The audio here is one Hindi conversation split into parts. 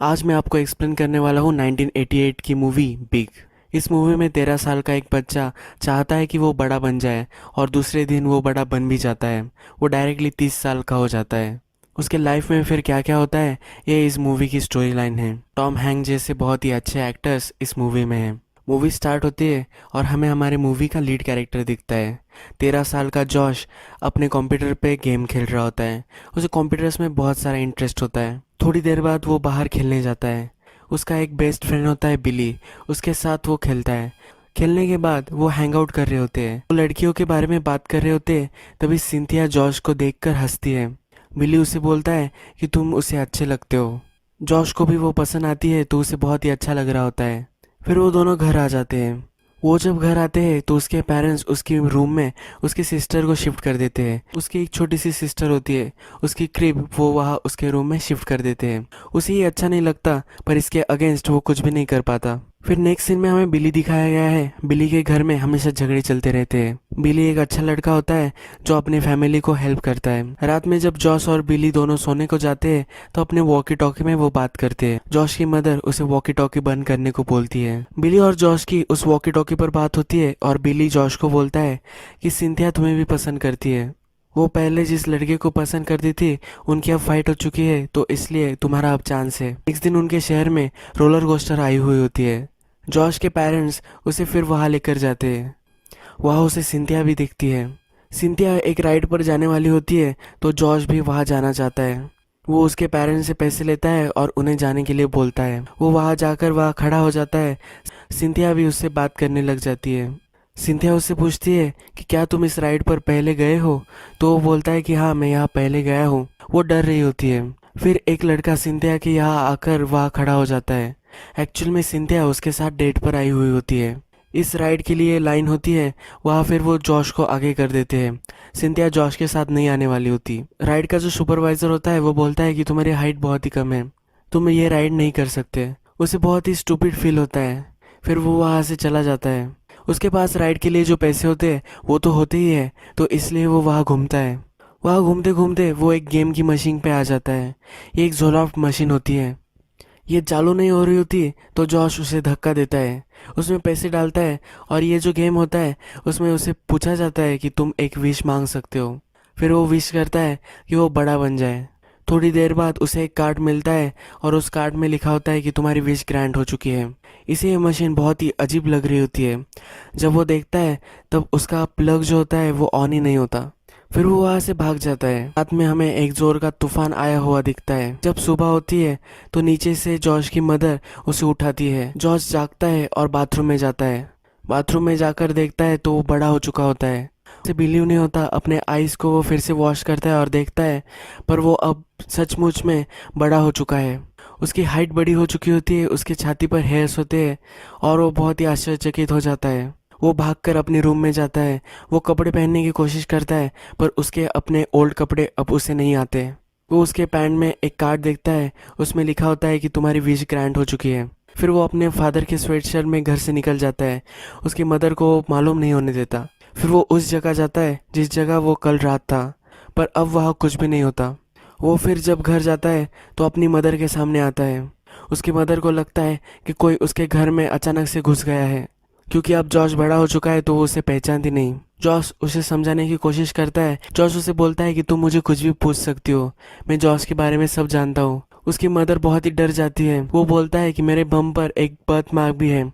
आज मैं आपको एक्सप्लेन करने वाला हूँ 1988 की मूवी बिग। इस मूवी में 13 साल का एक बच्चा चाहता है कि वो बड़ा बन जाए और दूसरे दिन वो बड़ा बन भी जाता है। वो डायरेक्टली 30 साल का हो जाता है। उसके लाइफ में फिर क्या क्या होता है, ये इस मूवी की स्टोरी लाइन है। टॉम हैंक जैसे बहुत ही अच्छे एक्टर्स इस मूवी में हैं। मूवी स्टार्ट होती है और हमें हमारे मूवी का लीड कैरेक्टर दिखता है। 13 साल का जॉश अपने कंप्यूटर पे गेम खेल रहा होता है। उसे कंप्यूटर्स में बहुत सारा इंटरेस्ट होता है। थोड़ी देर बाद वो बाहर खेलने जाता है। उसका एक बेस्ट फ्रेंड होता है बिली, उसके साथ वो खेलता है। खेलने के बाद वो हैंग आउट कर रहे होते हैं, वो लड़कियों के बारे में बात कर रहे होते हैं। तभी सिंथिया जॉश को देखकर हंसती है। बिली उसे बोलता है कि तुम उसे अच्छे लगते हो। जॉश को भी वो पसंद आती है तो उसे बहुत ही अच्छा लग रहा होता है। फिर वो दोनों घर आ जाते हैं। वो जब घर आते हैं तो उसके पेरेंट्स उसकी रूम में उसकी सिस्टर को शिफ्ट कर देते हैं। उसकी एक छोटी सी सिस्टर होती है, उसकी क्रिब वो वहाँ उसके रूम में शिफ्ट कर देते हैं। उसे ये अच्छा नहीं लगता, पर इसके अगेंस्ट वो कुछ भी नहीं कर पाता। फिर नेक्स्ट सीन में हमें बिली दिखाया गया है। बिली के घर में हमेशा झगड़े चलते रहते हैं। बिली एक अच्छा लड़का होता है जो अपने फैमिली को हेल्प करता है। रात में जब जॉश और बिली दोनों सोने को जाते हैं तो अपने वॉकी टॉकी में वो बात करते हैं। जॉश की मदर उसे वॉकी टॉकी बंद करने को बोलती है। बिली और जॉश की उस वॉकी टॉकी पर बात होती है और बिली जॉश को बोलता है कि सिंथिया तुम्हें भी पसंद करती है। वो पहले जिस लड़के को पसंद करती थी उनकी अब फाइट हो चुकी है, तो इसलिए तुम्हारा अब चांस है। नेक्स्ट दिन उनके शहर में रोलर कोस्टर आई हुई होती है। जॉश के पेरेंट्स उसे फिर वहां लेकर जाते हैं। वहां उसे सिंथिया भी दिखती है। सिंथिया एक राइड पर जाने वाली होती है तो जॉश भी वहां जाना चाहता है। वो उसके पेरेंट्स से पैसे लेता है और उन्हें जाने के लिए बोलता है। वो वहां जाकर वहां खड़ा हो जाता है। सिंथिया भी उससे बात करने लग जाती है। सिंथिया उससे पूछती है कि क्या तुम इस राइड पर पहले गए हो, तो वो बोलता है कि हाँ मैं यहाँ पहले गया हूँ। वो डर रही होती है। फिर एक लड़का सिंथिया के यहाँ आकर वहाँ खड़ा हो जाता है। एक्चुअल में सिंथिया उसके साथ डेट पर आई हुई होती है। इस राइड के लिए लाइन होती है, वहाँ फिर वो जॉश को आगे कर देते हैं। सिंथिया जॉश के साथ नहीं आने वाली होती। राइड का जो सुपरवाइजर होता है वो बोलता है कि तुम्हारी हाइट बहुत ही कम है, तुम ये राइड नहीं कर सकते। उसे बहुत ही स्टूपिड फील होता है। फिर वो वहाँ से चला जाता है। उसके पास राइड के लिए जो पैसे होते हैं वो तो होते ही है, तो इसलिए वो वहाँ घूमता है। वहाँ घूमते घूमते वो एक गेम की मशीन पे आ जाता है। ये एक जोलॉफ्ट मशीन होती है। ये चालू नहीं हो रही होती तो जॉश उसे धक्का देता है। उसमें पैसे डालता है और ये जो गेम होता है उसमें उसे पूछा जाता है कि तुम एक विश मांग सकते हो। फिर वो विश करता है कि वो बड़ा बन जाए। थोड़ी देर बाद उसे एक कार्ड मिलता है और उस कार्ड में लिखा होता है कि तुम्हारी विश ग्रांट हो चुकी है। इसे ये मशीन बहुत ही अजीब लग रही होती है। जब वो देखता है तब उसका प्लग जो होता है वो ऑन ही नहीं होता। फिर वो वहां से भाग जाता है। रात में हमें एक जोर का तूफान आया हुआ दिखता है। जब सुबह होती है तो नीचे से जॉश की मदर उसे उठाती है। जॉश जागता है और बाथरूम में जाता है। बाथरूम में जाकर देखता है तो वो बड़ा हो चुका होता है। उसे बिलीव नहीं होता। अपने आईज को वो फिर से वॉश करता है और देखता है, पर वो अब सचमुच में बड़ा हो चुका है। उसकी हाइट बड़ी हो चुकी होती है, उसकी छाती पर हेयर्स होते हैं और वो बहुत ही आश्चर्यचकित हो जाता है। वो भागकर अपने रूम में जाता है। वो कपड़े पहनने की कोशिश करता है, पर उसके अपने ओल्ड कपड़े अब उसे नहीं आते। वो उसके पैंट में एक कार्ड देखता है, उसमें लिखा होता है कि तुम्हारी विश ग्रांट हो चुकी है। फिर वो अपने फादर के स्वेटशर्ट में घर से निकल जाता है। उसकी मदर को मालूम नहीं होने देता। फिर वो उस जगह जाता है जिस जगह वो कल रात था, पर अब वहाँ कुछ भी नहीं होता। वो फिर जब घर जाता है तो अपनी मदर के सामने आता है। उसकी मदर को लगता है कि कोई उसके घर में अचानक से घुस गया है, क्योंकि अब जॉश बड़ा हो चुका है तो वो उसे पहचानती नहीं। जॉश उसे समझाने की कोशिश करता है। जॉश उसे बोलता है कि तुम मुझे कुछ भी पूछ सकती हो, मैं जॉश के बारे में सब जानता हूँ। उसकी मदर बहुत ही डर जाती है। वो बोलता है कि मेरे बम पर एक बर्थ मार्क भी है।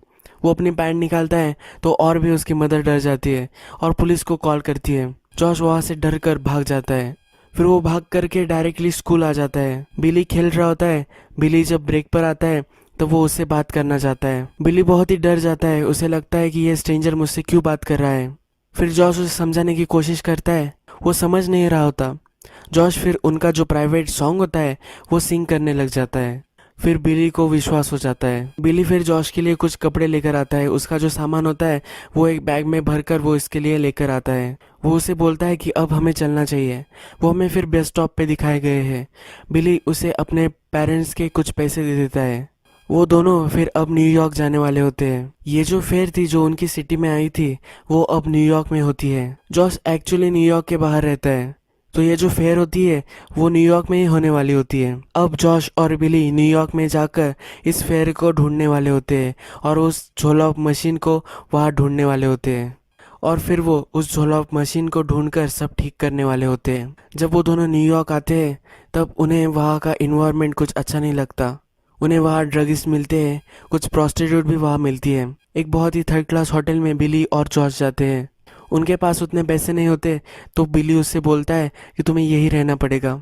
वो अपनी पैंट निकालता है तो और भी उसकी मदर डर जाती है और पुलिस को कॉल करती है। जॉश वहाँ से डर कर भाग जाता है। फिर वो भाग करके डायरेक्टली स्कूल आ जाता है। बिली खेल रहा होता है। बिली जब ब्रेक पर आता है तो वो उससे बात करना चाहता है। बिली बहुत ही डर जाता है। उसे लगता है कि ये स्ट्रेंजर मुझसे क्यों बात कर रहा है। फिर जॉश उसे समझाने की कोशिश करता है। वो समझ नहीं रहा होता। जॉश फिर उनका जो प्राइवेट सॉन्ग होता है वो सिंग करने लग जाता है। फिर बिली को विश्वास हो जाता है। बिली फिर जॉश के लिए कुछ कपड़े लेकर आता है। उसका जो सामान होता है वो एक बैग में भरकर वो इसके लिए लेकर आता है। वो उसे बोलता है कि अब हमें चलना चाहिए। वो हमें फिर बस स्टॉप पे दिखाए गए हैं। बिली उसे अपने पेरेंट्स के कुछ पैसे दे देता है। वो दोनों फिर अब न्यूयॉर्क जाने वाले होते हैं। ये जो फेयर थी जो उनकी सिटी में आई थी वो अब न्यूयॉर्क में होती है। जॉश एक्चुअली न्यूयॉर्क के बाहर रहता है। तो ये जो फेयर होती है वो न्यूयॉर्क में ही होने वाली होती है। अब जॉश और बिली न्यूयॉर्क में जाकर इस फेयर को ढूंढने वाले होते हैं और उस झोला मशीन को वहाँ ढूंढने वाले होते हैं, और फिर वो उस झोला मशीन को ढूंढकर सब ठीक करने वाले होते हैं। जब वो दोनों न्यूयॉर्क आते हैं तब उन्हें वहाँ का इन्वायरमेंट कुछ अच्छा नहीं लगता। उन्हें वहाँ ड्रगिस्ट मिलते हैं, कुछ प्रोस्टिट्यूट भी वहाँ मिलती है। एक बहुत ही थर्ड क्लास होटल में बिली और जॉर्ज जाते हैं। उनके पास उतने पैसे नहीं होते तो बिली उससे बोलता है कि तुम्हें यही रहना पड़ेगा।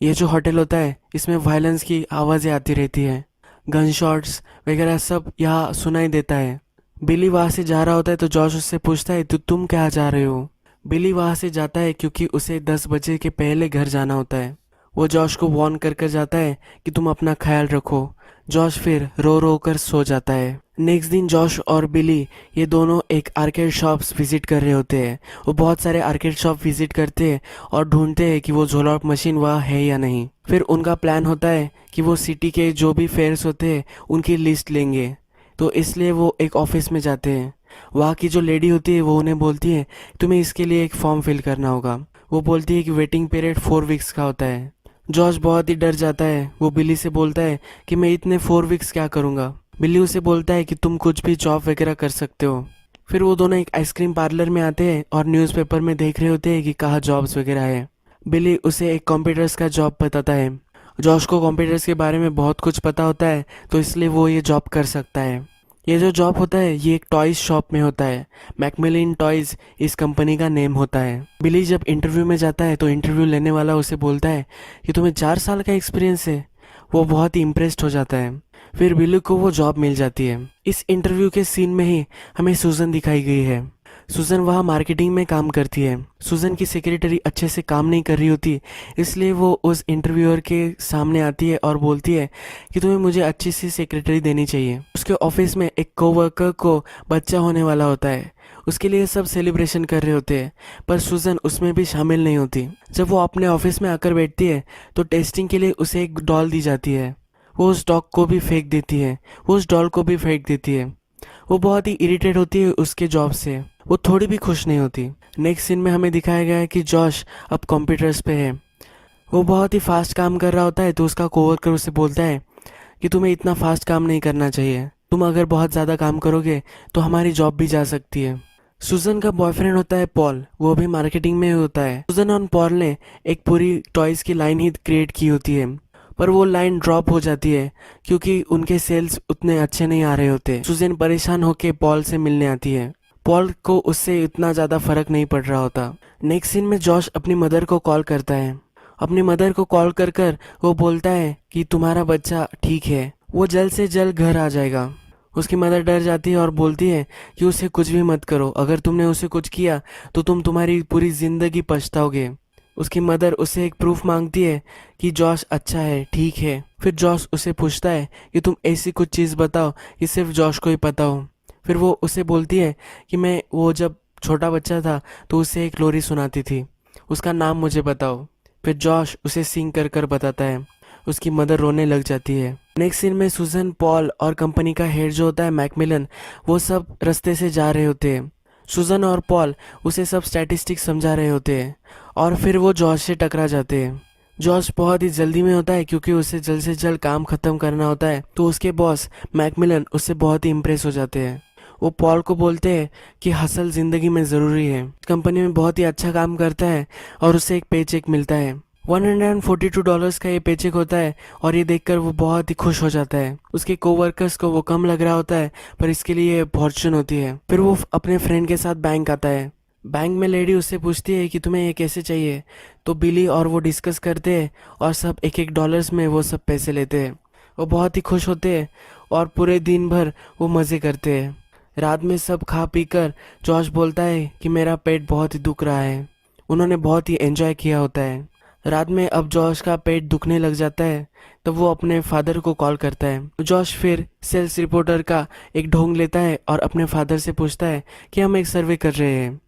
ये जो होटल होता है इसमें वायलेंस की आवाज़ें आती रहती है, गन शॉट्स वगैरह सब यहाँ सुनाई देता है। बिली वहाँ से जा रहा होता है तो जॉर्ज उससे पूछता है तो तुम क्या जा रहे हो। बिली वहाँ से जाता है क्योंकि उसे 10 बजे के पहले घर जाना होता है। वो जॉश को वार्न कर कर जाता है कि तुम अपना ख्याल रखो। जॉश फिर रो रो कर सो जाता है। नेक्स्ट दिन जॉश और बिली ये दोनों एक आर्केड शॉप्स विजिट कर रहे होते हैं। वो बहुत सारे आर्केड शॉप विजिट करते हैं और ढूंढते हैं कि वो झोला मशीन वहाँ है या नहीं। फिर उनका प्लान होता है कि वो सिटी के जो भी फेयर्स होते हैं उनकी लिस्ट लेंगे, तो इसलिए वो एक ऑफिस में जाते हैं। वहाँ की जो लेडी होती है वो उन्हें बोलती है तुम्हें इसके लिए एक फॉर्म फिल करना होगा। वो बोलती है कि वेटिंग पीरियड 4 वीक्स का होता है। जॉर्ज बहुत ही डर जाता है। वो बिली से बोलता है कि मैं इतने 4 वीक्स क्या करूँगा। बिली उसे बोलता है कि तुम कुछ भी जॉब वगैरह कर सकते हो। फिर वो दोनों एक आइसक्रीम पार्लर में आते हैं और न्यूज़पेपर में देख रहे होते हैं कि कहाँ जॉब्स वगैरह है। बिली उसे एक कंप्यूटर्स का जॉब बताता है। जॉश को कंप्यूटर्स के बारे में बहुत कुछ पता होता है तो इसलिए वो ये जॉब कर सकता है। ये जो जॉब होता है ये एक टॉयज शॉप में होता है। मैकमिलन टॉयज इस कंपनी का नेम होता है। बिली जब इंटरव्यू में जाता है तो इंटरव्यू लेने वाला उसे बोलता है कि तुम्हें 4 साल का एक्सपीरियंस है। वो बहुत ही इम्प्रेस्ड हो जाता है। फिर बिली को वो जॉब मिल जाती है। इस इंटरव्यू के सीन में ही हमें सूजन दिखाई गई है। सूजन वहाँ मार्केटिंग में काम करती है। सूजन की सेक्रेटरी अच्छे से काम नहीं कर रही होती, इसलिए वो उस इंटरव्यूअर के सामने आती है और बोलती है कि तुम्हें मुझे अच्छी सी सेक्रेटरी देनी चाहिए। उसके ऑफिस में एक कोवर्कर को बच्चा होने वाला होता है। उसके लिए सब सेलिब्रेशन कर रहे होते हैं, पर सूजन उसमें भी शामिल नहीं होती। जब वो अपने ऑफिस में आकर बैठती है तो टेस्टिंग के लिए उसे एक डॉल दी जाती है। वो उस डॉग को भी फेंक देती है, वो उस डॉल को भी फेंक देती है। वो बहुत ही इरिटेट होती है उसके जॉब से। वो थोड़ी भी खुश नहीं होती। नेक्स्ट सीन में हमें दिखाया गया है कि जॉश अब कंप्यूटर्स पे है। वो बहुत ही फास्ट काम कर रहा होता है तो उसका कोवर्कर उसे बोलता है कि तुम्हें इतना फास्ट काम नहीं करना चाहिए। तुम अगर बहुत ज़्यादा काम करोगे तो हमारी जॉब भी जा सकती है। सुजन का बॉयफ्रेंड होता है पॉल, वो भी मार्केटिंग में होता है। सुजन और पॉल ने एक पूरी टॉयज की लाइन ही क्रिएट की होती है, पर वो लाइन ड्रॉप हो जाती है क्योंकि उनके सेल्स उतने अच्छे नहीं आ रहे होते। सुजन परेशान होकर पॉल से मिलने आती है। पॉल को उससे इतना ज़्यादा फर्क नहीं पड़ रहा होता। नेक्स्ट सीन में जॉश अपनी मदर को कॉल करता है। अपनी मदर को कॉल कर कर वो बोलता है कि तुम्हारा बच्चा ठीक है, वो जल्द से जल्द घर आ जाएगा। उसकी मदर डर जाती है और बोलती है कि उसे कुछ भी मत करो, अगर तुमने उसे कुछ किया तो तुम तुम्हारी पूरी जिंदगी पछताओगे। उसकी मदर उससे एक प्रूफ मांगती है कि जॉश अच्छा है, ठीक है। फिर जॉश उसे पूछता है कि तुम ऐसी कुछ चीज़ बताओ कि सिर्फ जॉश को ही पता हो। फिर वो उसे बोलती है कि मैं वो जब छोटा बच्चा था तो उसे एक लोरी सुनाती थी, उसका नाम मुझे बताओ। फिर जॉश उसे सिंग कर कर बताता है। उसकी मदर रोने लग जाती है। नेक्स्ट सीन में सुजन, पॉल और कंपनी का हेड जो होता है मैकमिलन, वो सब रास्ते से जा रहे होते हैं। सुजन और पॉल उसे सब स्टैटिस्टिक्स समझा रहे होते हैं और फिर वो जॉर्ज से टकरा जाते हैं। जॉर्ज बहुत ही जल्दी में होता है क्योंकि उसे जल्द से जल्द काम खत्म करना होता है, तो उसके बॉस मैकमिलन उससे बहुत ही इम्प्रेस हो जाते हैं। वो पॉल को बोलते हैं कि हसल जिंदगी में ज़रूरी है। कंपनी में बहुत ही अच्छा काम करता है और उसे एक पे चेक मिलता है। $142 का ये पे चेक होता है और ये देखकर वो बहुत ही खुश हो जाता है। उसके कोवर्कर्स को वो कम लग रहा होता है, पर इसके लिए फॉर्चून होती है। फिर वो अपने फ्रेंड के साथ बैंक आता है। बैंक में लेडी उससे पूछती है कि तुम्हें ये कैसे चाहिए, तो बिली और वो डिस्कस करते हैं और सब एक $1 में वो सब पैसे लेते हैं। वो बहुत ही खुश होते हैं और पूरे दिन भर वो मज़े करते हैं। रात में सब खा पी कर जॉर्ज बोलता है कि मेरा पेट बहुत ही दुख रहा है। उन्होंने बहुत ही एंजॉय किया होता है। रात में अब जॉश का पेट दुखने लग जाता है, तो वो अपने फादर को कॉल करता है। जॉश फिर सेल्स रिपोर्टर का एक ढोंग लेता है और अपने फादर से पूछता है कि हम एक सर्वे कर रहे हैं,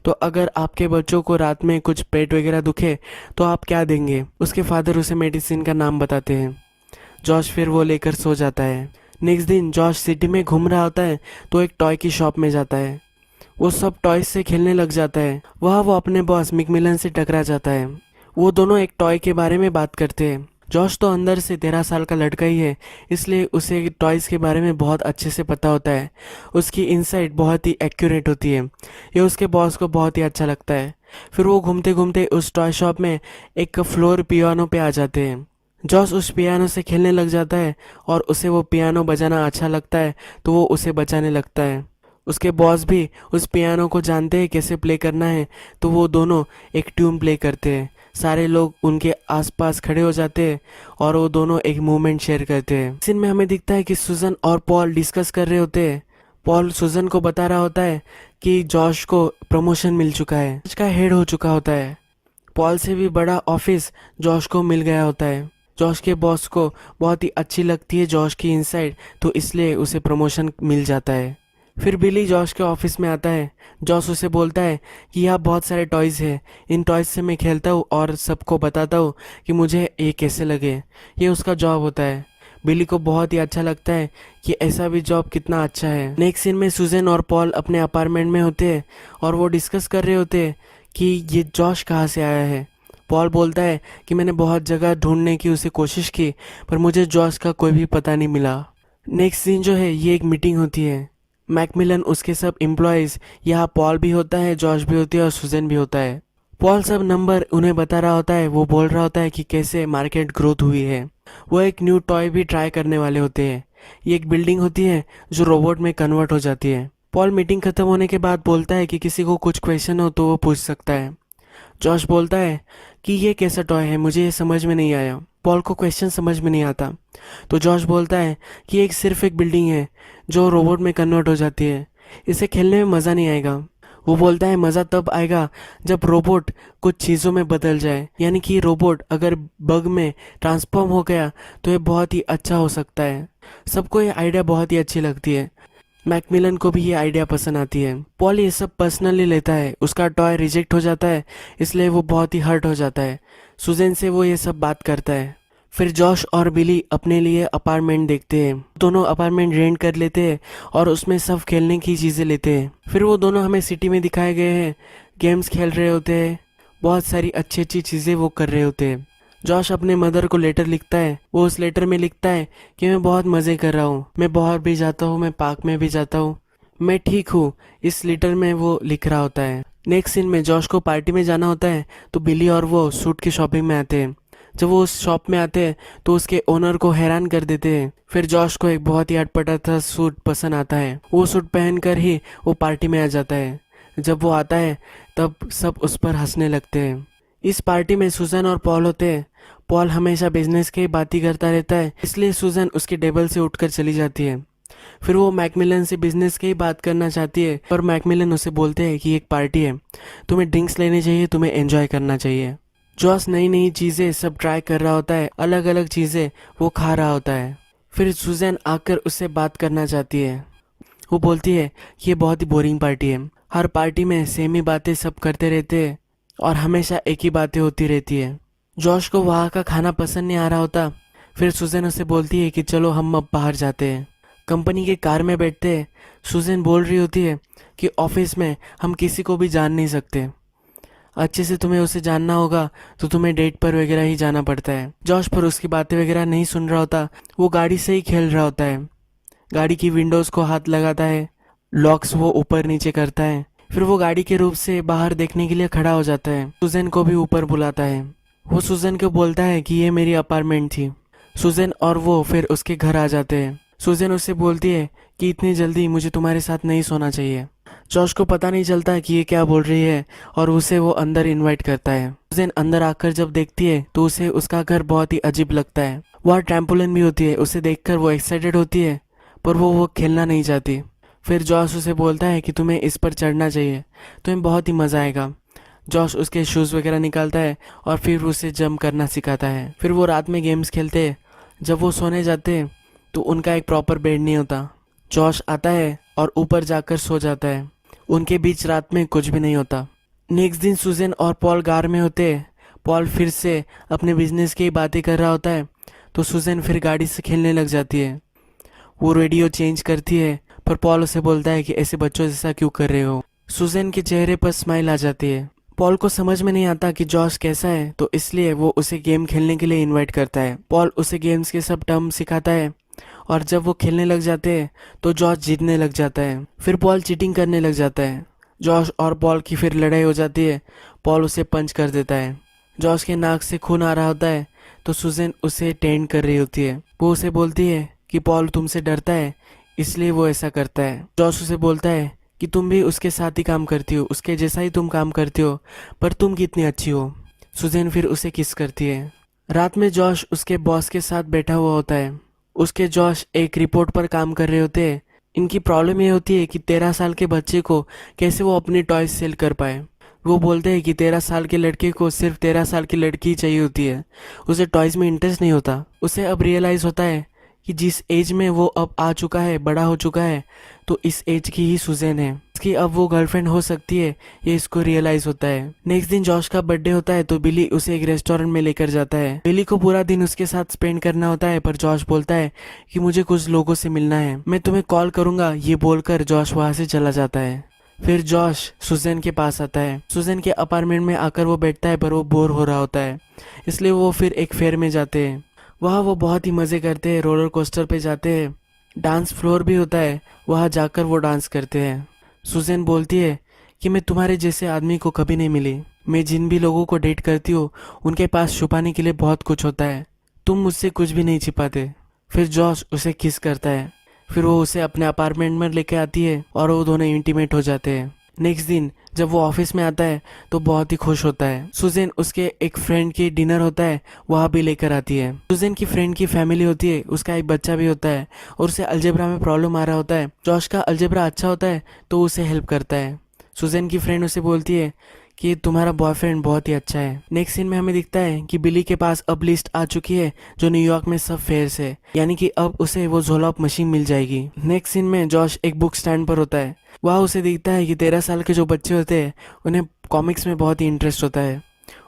तो अगर आपके बच्चों को रात में कुछ पेट वगैरह दुखे तो आप क्या देंगे। उसके फादर उसे मेडिसिन का नाम बताते हैं। जॉश फिर वो लेकर सो जाता है। नेक्स्ट दिन जॉश सिटी में घूम रहा होता है तो एक टॉय की शॉप में जाता है। वो सब टॉयज से खेलने लग जाता है। वहाँ वो अपने बॉस मैकमिलन से टकरा जाता है। वो दोनों एक टॉय के बारे में बात करते हैं। जॉश तो अंदर से 13 साल का लड़का ही है, इसलिए उसे टॉयज़ के बारे में बहुत अच्छे से पता होता है। उसकी इनसाइट बहुत ही एक्यूरेट होती है। ये उसके बॉस को बहुत ही अच्छा लगता है। फिर वो घूमते घूमते उस टॉय शॉप में एक फ्लोर पियानो पे आ जाते हैं। जॉश उस पियानो से खेलने लग जाता है और उसे वो पियानो बजाना अच्छा लगता है, तो वो उसे बजाने लगता है। उसके बॉस भी उस पियानो को जानते हैं कैसे प्ले करना है, तो वो दोनों एक ट्यून प्ले करते हैं। सारे लोग उनके आसपास खड़े हो जाते हैं और वो दोनों एक मोमेंट शेयर करते हैं। सीन में हमें दिखता है कि सुजन और पॉल डिस्कस कर रहे होते हैं। पॉल सुजन को बता रहा होता है कि जॉश को प्रमोशन मिल चुका है, उसका हेड हो चुका होता है। पॉल से भी बड़ा ऑफिस जॉश को मिल गया होता है। जॉश के बॉस को बहुत ही अच्छी लगती है जॉश की इनसाइट, तो इसलिए उसे प्रमोशन मिल जाता है। फिर बिली जॉश के ऑफिस में आता है। जॉश उसे बोलता है कि यहाँ बहुत सारे टॉयज़ हैं, इन टॉयज़ से मैं खेलता हूँ और सबको बताता हूँ कि मुझे ये कैसे लगे। ये उसका जॉब होता है। बिली को बहुत ही अच्छा लगता है कि ऐसा भी जॉब कितना अच्छा है। नेक्स्ट सीन में सुजन और पॉल अपने अपार्टमेंट में होते हैं और वो डिस्कस कर रहे होते हैं कि ये जॉश कहाँ से आया है। पॉल बोलता है कि मैंने बहुत जगह ढूंढने की उसे कोशिश की, पर मुझे जॉश का कोई भी पता नहीं मिला। नेक्स्ट सीन जो है, ये एक मीटिंग होती है। मैकमिलन उसके सब एम्प्लॉयज़, यहाँ पॉल भी होता है, जॉश भी होती है और सुजन भी होता है। पॉल सब नंबर उन्हें बता रहा होता है। वो बोल रहा होता है कि कैसे मार्केट ग्रोथ हुई है। वो एक न्यू टॉय भी ट्राई करने वाले होते हैं। ये एक बिल्डिंग होती है जो रोबोट में कन्वर्ट हो जाती है। पॉल मीटिंग खत्म होने के बाद बोलता है कि किसी को कुछ क्वेश्चन हो तो वो पूछ सकता है। जॉश बोलता है कि ये कैसा टॉय है, मुझे ये समझ में नहीं आया। पॉल को क्वेश्चन समझ में नहीं आता, तो जॉश बोलता है कि एक सिर्फ एक बिल्डिंग है जो रोबोट में कन्वर्ट हो जाती है, इसे खेलने में मज़ा नहीं आएगा। वो बोलता है मज़ा तब आएगा जब रोबोट कुछ चीज़ों में बदल जाए, यानी कि रोबोट अगर बग में ट्रांसफॉर्म हो गया तो ये बहुत ही अच्छा हो सकता है। सबको ये आइडिया बहुत ही अच्छी लगती है। मैकमिलन को भी ये आइडिया पसंद आती है। पॉल ये सब पर्सनली लेता है। उसका टॉय रिजेक्ट हो जाता है, इसलिए वो बहुत ही हर्ट हो जाता है। सुजैन से वो ये सब बात करता है। फिर जॉश और बिली अपने लिए अपार्टमेंट देखते हैं। दोनों अपार्टमेंट रेंट कर लेते हैं और उसमें सब खेलने की चीज़ें लेते हैं। फिर वो दोनों हमें सिटी में दिखाए गए हैं, गेम्स खेल रहे होते हैं, बहुत सारी अच्छी अच्छी चीज़ें वो कर रहे होते हैं। जॉश अपने मदर को लेटर लिखता है। वो उस लेटर में लिखता है कि मैं बहुत मज़े कर रहा हूँ, मैं बाहर भी जाता हूँ, मैं पार्क में भी जाता हूँ, मैं ठीक हूँ। इस लेटर में वो लिख रहा होता है। नेक्स्ट सीन में जॉश को पार्टी में जाना होता है, तो बिली और वो सूट की शॉपिंग में आते हैं। जब वो उस शॉप में आते हैं तो उसके ओनर को हैरान कर देते हैं। फिर जॉश को एक बहुत ही अटपटा था सूट पसंद आता है। वो सूट पहनकर ही वो पार्टी में आ जाता है। जब वो आता है तब सब उस पर हंसने लगते हैं। इस पार्टी में सुजन और पॉल होते हैं। पॉल हमेशा बिजनेस की बात ही करता रहता है, इसलिए सुजन उसके टेबल से उठकर चली जाती है। फिर वो मैकमिलन से बिजनेस की ही बात करना चाहती है, पर मैकमिलन उसे बोलते हैं कि एक पार्टी है, तुम्हें ड्रिंक्स लेने चाहिए, तुम्हें एंजॉय करना चाहिए। जॉस नई नई चीज़ें सब ट्राई कर रहा होता है, अलग अलग चीज़ें वो खा रहा होता है। फिर सुजैन आकर उससे बात करना चाहती है। वो बोलती है कि ये बहुत ही बोरिंग पार्टी है, हर पार्टी में सेम ही बातें सब करते रहते हैं और हमेशा एक ही बातें होती रहती है। जॉश को वहाँ का खाना पसंद नहीं आ रहा होता। फिर सुजैन उसे बोलती है कि चलो हम अब बाहर जाते हैं। कंपनी के कार में बैठते हैं। सुजैन बोल रही होती है कि ऑफिस में हम किसी को भी जान नहीं सकते, अच्छे से तुम्हें उसे जानना होगा तो तुम्हें डेट पर वगैरह ही जाना पड़ता है। जॉश पर उसकी बातें वगैरह नहीं सुन रहा होता, वो गाड़ी से ही खेल रहा होता है। गाड़ी की विंडोज़ को हाथ लगाता है, लॉक्स वो ऊपर नीचे करता है। फिर वो गाड़ी के रूप से बाहर देखने के लिए खड़ा हो जाता है। सुजैन को भी ऊपर बुलाता है। वो सुजैन को बोलता है कि ये मेरी अपार्टमेंट थी। सुजैन और वो फिर उसके घर आ जाते हैं। सुजैन उससे बोलती है कि इतनी जल्दी मुझे तुम्हारे साथ नहीं सोना चाहिए। जॉश को पता नहीं चलता कि ये क्या बोल रही है और उसे वो अंदर इनवाइट करता है। सुजैन अंदर आकर जब देखती है तो उसे उसका घर बहुत ही अजीब लगता है। वहाँ ट्रैम्पोलिन भी होती है। उसे देखकर वो एक्साइटेड होती है, पर वो खेलना नहीं चाहती। फिर जॉश उसे बोलता है कि तुम्हें इस पर चढ़ना चाहिए, तुम्हें बहुत ही मज़ा आएगा। जॉश उसके शूज़ वगैरह निकालता है और फिर उसे जंप करना सिखाता है। फिर वो रात में गेम्स खेलते हैं। जब वो सोने जाते हैं तो उनका एक प्रॉपर बेड नहीं होता। जॉश आता है और ऊपर जाकर सो जाता है। उनके बीच रात में कुछ भी नहीं होता। नेक्स्ट दिन सुजैन और पॉल कार में होते हैं। पॉल फिर से अपने बिजनेस की बातें कर रहा होता है, तो सुजैन फिर गाड़ी से खेलने लग जाती है। वो रेडियो चेंज करती है, पर पॉल उसे बोलता है कि ऐसे बच्चों जैसा क्यों कर रहे हो। सुजैन के चेहरे पर स्माइल आ जाती है। पॉल को समझ में नहीं आता कि जॉश कैसा है, तो इसलिए वो उसे गेम खेलने के लिए इनवाइट करता है। पॉल उसे गेम्स के सब टर्म सिखाता है और जब वो खेलने लग जाते हैं तो जॉश जीतने लग जाता है। फिर पॉल चीटिंग करने लग जाता है। जॉश और पॉल की फिर लड़ाई हो जाती है। पॉल उसे पंच कर देता है। जॉश के नाक से खून आ रहा होता है तो सुजैन उसे टेंड कर रही होती है। वो उसे बोलती है कि पॉल तुमसे डरता है इसलिए वो ऐसा करता है। जॉश उसे बोलता है कि तुम भी उसके साथ ही काम करती हो, उसके जैसा ही तुम काम करती हो, पर तुम कितनी अच्छी हो। सुजैन फिर उसे किस करती है। रात में जॉश उसके बॉस के साथ बैठा हुआ होता है। उसके जॉश एक रिपोर्ट पर काम कर रहे होते हैं। इनकी प्रॉब्लम ये होती है कि 13 साल के बच्चे को कैसे वो अपनी टॉयज सेल कर पाए। वो बोलते हैं कि 13 साल के लड़के को सिर्फ 13 साल की लड़की ही चाहिए होती है, उसे टॉयज में इंटरेस्ट नहीं होता। उसे अब रियलाइज होता है कि जिस एज में वो अब आ चुका है, बड़ा हो चुका है, तो इस एज की ही सुजैन है, इसकी अब वो गर्लफ्रेंड हो सकती है, ये इसको रियलाइज होता है। नेक्स्ट दिन जॉश का बर्थडे होता है तो बिली उसे एक रेस्टोरेंट में लेकर जाता है। बिली को पूरा दिन उसके साथ स्पेंड करना होता है, पर जॉश बोलता है कि मुझे कुछ लोगों से मिलना है, मैं तुम्हें कॉल करूंगा। ये बोलकर जॉश वहां से चला जाता है। फिर जॉश सुजैन के पास आता है। सुजैन के अपार्टमेंट में आकर वो बैठता है, पर वो बोर हो रहा होता है, इसलिए वो फिर एक फेयर में जाते हैं। वहाँ वो बहुत ही मज़े करते हैं, रोलर कोस्टर पे जाते हैं, डांस फ्लोर भी होता है, वहाँ जाकर वो डांस करते हैं। सुजैन बोलती है कि मैं तुम्हारे जैसे आदमी को कभी नहीं मिली, मैं जिन भी लोगों को डेट करती हूँ उनके पास छुपाने के लिए बहुत कुछ होता है, तुम मुझसे कुछ भी नहीं छिपाते। फिर जॉश उसे किस करता है। फिर वो उसे अपने अपार्टमेंट में लेके आती है और वो दोनों इंटीमेट हो जाते हैं। नेक्स्ट दिन जब वो ऑफिस में आता है तो बहुत ही खुश होता है। सुजैन उसके एक फ्रेंड की डिनर होता है, वहाँ भी लेकर आती है। सुजैन की फ्रेंड की फैमिली होती है, उसका एक बच्चा भी होता है और उसे अलजेब्रा में प्रॉब्लम आ रहा होता है। जॉश का अलजेब्रा अच्छा होता है तो उसे हेल्प करता है। सुजैन की फ्रेंड उसे बोलती है कि तुम्हारा बॉयफ्रेंड बहुत ही अच्छा है। नेक्स्ट सीन में हमें दिखता है कि बिली के पास अब लिस्ट आ चुकी है जो न्यूयॉर्क में सब फेयर्स है, यानी कि अब उसे वो झोला मशीन मिल जाएगी। नेक्स्ट सीन में जॉश एक बुक स्टैंड पर होता है। वहाँ उसे दिखता है कि 13 साल के जो बच्चे होते हैं उन्हें कॉमिक्स में बहुत ही इंटरेस्ट होता है।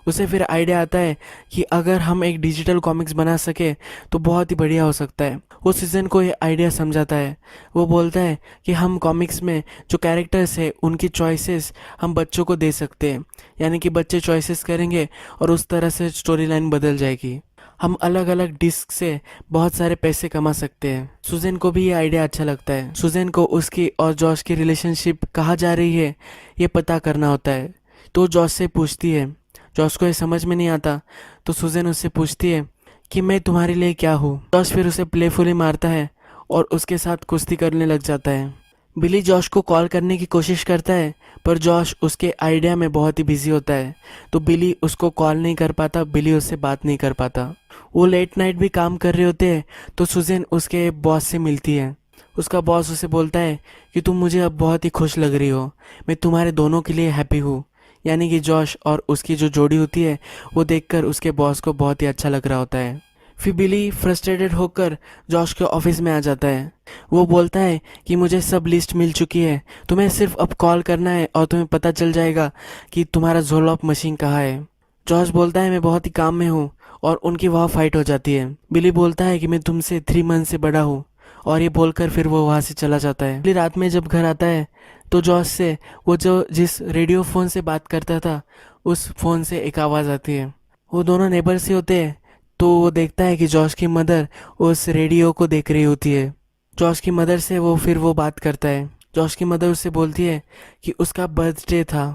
उसे फिर आइडिया आता है कि अगर हम एक डिजिटल कॉमिक्स बना सके तो बहुत ही बढ़िया हो सकता है। वो सीजन को ये आइडिया समझाता है। वो बोलता है कि हम कॉमिक्स में जो कैरेक्टर्स है उनकी चॉइसेस हम बच्चों को दे सकते हैं, यानी कि बच्चे चॉइसेस करेंगे और उस तरह से स्टोरी लाइन बदल जाएगी। हम अलग अलग डिस्क से बहुत सारे पैसे कमा सकते हैं। सुजैन को भी ये आइडिया अच्छा लगता है। सुजैन को उसकी और जॉश की रिलेशनशिप कहाँ जा रही है ये पता करना होता है, तो जॉश से पूछती है। जॉश को ये समझ में नहीं आता तो सुजैन उससे पूछती है कि मैं तुम्हारे लिए क्या हूँ। जॉश फिर उसे प्लेफुली मारता है और उसके साथ कुश्ती करने लग जाता है। बिली जॉश को कॉल करने की कोशिश करता है, पर जॉश उसके आइडिया में बहुत ही बिजी होता है, तो बिली उसको कॉल नहीं कर पाता, बिली उससे बात नहीं कर पाता। वो लेट नाइट भी काम कर रहे होते हैं तो सुजैन उसके बॉस से मिलती है। उसका बॉस उसे बोलता है कि तुम मुझे अब बहुत ही खुश लग रही हो, मैं तुम्हारे दोनों के लिए हैप्पी हूँ, यानी कि जॉश और उसकी जो जोड़ी होती है वो देखकर उसके बॉस को बहुत ही अच्छा लग रहा होता है। फिर बिली फ्रस्ट्रेटेड होकर जॉश के ऑफिस में आ जाता है। वो बोलता है कि मुझे सब लिस्ट मिल चुकी है, तुम्हें सिर्फ अब कॉल करना है और तुम्हें पता चल जाएगा कि तुम्हारा झोलॉप मशीन कहाँ है। जॉश बोलता है मैं बहुत ही काम में हूँ और उनकी वहाँ फाइट हो जाती है। बिली बोलता है कि मैं तुमसे 3 मंथ से बड़ा हूँ और ये बोलकर फिर वो वहाँ से चला जाता है। बिली रात में जब घर आता है तो जॉश से वो जो जिस रेडियो फ़ोन से बात करता था उस फ़ोन से एक आवाज़ आती है। वो दोनों नेबर से होते हैं तो वो देखता है कि जॉश की मदर उस रेडियो को देख रही होती है। जॉश की मदर से वो बात करता है। जॉश की मदर उससे बोलती है कि उसका बर्थडे था,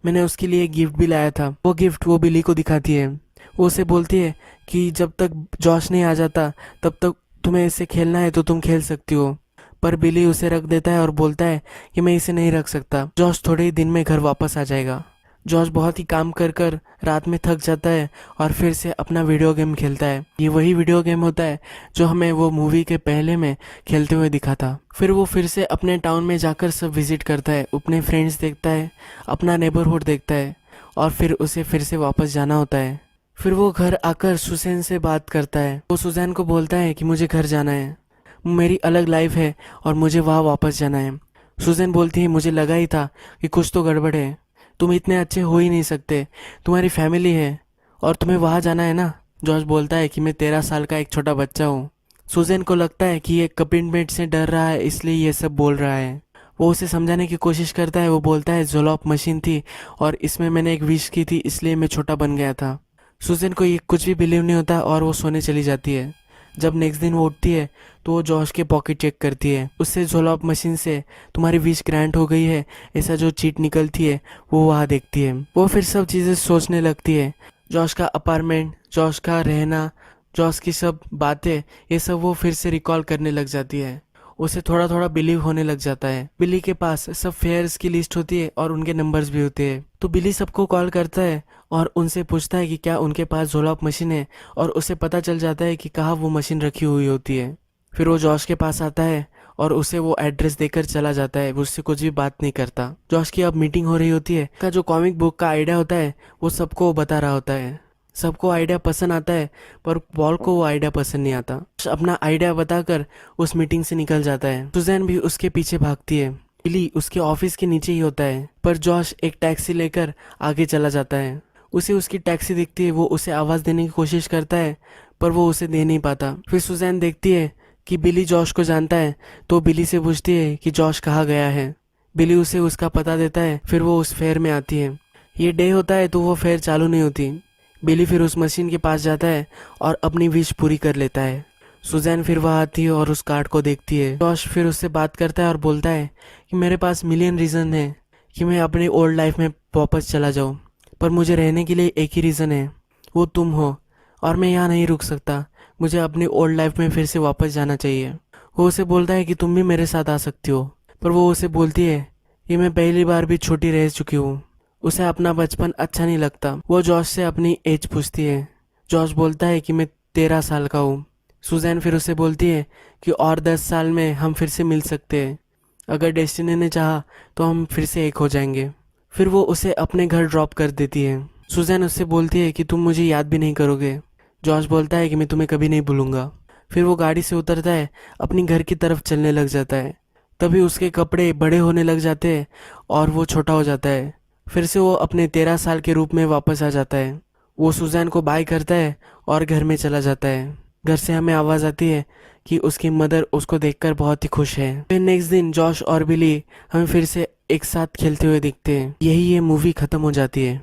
मैंने उसके लिए गिफ्ट भी लाया था। वो गिफ्ट वो बिली को दिखाती है। वो उसे बोलती है कि जब तक जॉश नहीं आ जाता तब तक तुम्हें इसे खेलना है तो तुम खेल सकती हो, पर बिली उसे रख देता है और बोलता है कि मैं इसे नहीं रख सकता, जॉश थोड़े ही दिन में घर वापस आ जाएगा। जॉश बहुत ही काम कर कर रात में थक जाता है और फिर से अपना वीडियो गेम खेलता है। ये वही वीडियो गेम होता है जो हमें वो मूवी के पहले में खेलते हुए दिखा था। फिर वो फिर से अपने टाउन में जाकर सब विजिट करता है, अपने फ्रेंड्स देखता है, अपना नेबरहुड देखता है और फिर उसे फिर से वापस जाना होता है। फिर वो घर आकर सुजैन से बात करता है। वो सुजैन को बोलता है कि मुझे घर जाना है, मेरी अलग लाइफ है और मुझे वहाँ वापस जाना है। सुजैन बोलती है मुझे लगा ही था कि कुछ तो गड़बड़ है, तुम इतने अच्छे हो ही नहीं सकते, तुम्हारी फैमिली है और तुम्हें वहाँ जाना है ना। जॉर्ज बोलता है कि मैं 13 साल का एक छोटा बच्चा हूँ। सुजैन को लगता है कि ये कमिटमेंट से डर रहा है इसलिए ये सब बोल रहा है। वो उसे समझाने की कोशिश करता है। वो बोलता है ज़ोलॉप मशीन थी और इसमें मैंने एक विश की थी, इसलिए मैं छोटा बन गया था। सुजैन को ये कुछ भी बिलीव नहीं होता और वो सोने चली जाती है। जब नेक्स्ट दिन वो उठती है तो वो जॉश के पॉकेट चेक करती है। उससे ज़ोलॉप मशीन से तुम्हारी विश ग्रांट हो गई है ऐसा जो चीट निकलती है वो वहाँ देखती है। वो फिर सब चीज़ें सोचने लगती है। जॉश का अपार्टमेंट, जॉश का रहना, जॉश की सब बातें, ये सब वो फिर से रिकॉल करने लग जाती है। उसे थोड़ा थोड़ा बिलीव होने लग जाता है। बिली के पास सब फेयर्स की लिस्ट होती है और उनके नंबर्स भी होते हैं। तो बिली सबको कॉल करता है और उनसे पूछता है कि क्या उनके पास ज़ोलॉप मशीन है, और उसे पता चल जाता है कि कहाँ वो मशीन रखी हुई होती है। फिर वो जॉश के पास आता है और उसे वो एड्रेस देकर चला जाता है। वो उससे कुछ भी बात नहीं करता। जॉश की अब मीटिंग हो रही होती है। का जो कॉमिक बुक का आइडिया होता है वो सबको बता रहा होता है। सबको आइडिया पसंद आता है पर पॉल को वो आइडिया पसंद नहीं आता। अपना आइडिया बताकर उस मीटिंग से निकल जाता है। सुजैन भी उसके पीछे भागती है। बिली उसके ऑफिस के नीचे ही होता है, पर जॉश एक टैक्सी लेकर आगे चला जाता है। उसे उसकी टैक्सी दिखती है। वो उसे आवाज़ देने की कोशिश करता है पर वो उसे दे नहीं पाता। फिर सुजैन देखती है कि बिली जॉश को जानता है, तो बिली से पूछती है कि जॉश कहाँ गया है। बिली उसे उसका पता देता है। फिर वो उस फेयर में आती है। ये डे होता है तो वो फेयर चालू नहीं होती। बिली फिर उस मशीन के पास जाता है और अपनी विश पूरी कर लेता है। सुजैन फिर वहाँ आती है और उस कार्ड को देखती है। जॉश फिर उससे बात करता है और बोलता है कि मेरे पास मिलियन रीज़न है कि मैं अपनी ओल्ड लाइफ में वापस चला जाऊँ, पर मुझे रहने के लिए एक ही रीज़न है, वो तुम हो, और मैं यहाँ नहीं रुक सकता। मुझे अपनी ओल्ड लाइफ में फिर से वापस जाना चाहिए। वो उसे बोलता है कि तुम भी मेरे साथ आ सकती हो, पर वो उसे बोलती है कि मैं पहली बार भी छोटी रह चुकी हूँ। उसे अपना बचपन अच्छा नहीं लगता। वो जॉश से अपनी एज पूछती है। जॉश बोलता है कि मैं 13 साल का हूँ। सुजैन फिर उसे बोलती है कि और 10 साल में हम फिर से मिल सकते हैं। अगर डेस्टिनी ने चाहा तो हम फिर से एक हो जाएंगे। फिर वो उसे अपने घर ड्रॉप कर देती है। सुजैन उससे बोलती है कि तुम मुझे याद भी नहीं करोगे। जॉश बोलता है कि मैं तुम्हें कभी नहीं भूलूंगा। फिर वो गाड़ी से उतरता है, अपनी घर की तरफ चलने लग जाता है। तभी उसके कपड़े बड़े होने लग जाते हैं और वो छोटा हो जाता है। फिर से वो अपने 13 साल के रूप में वापस आ जाता है। वो सुजैन को बाय करता है और घर में चला जाता है। घर से हमें आवाज़ आती है कि उसकी मदर उसको देखकर बहुत ही खुश है। फिर नेक्स्ट दिन जॉश और बिली हमें फिर से एक साथ खेलते हुए दिखते हैं। यही ये मूवी खत्म हो जाती है।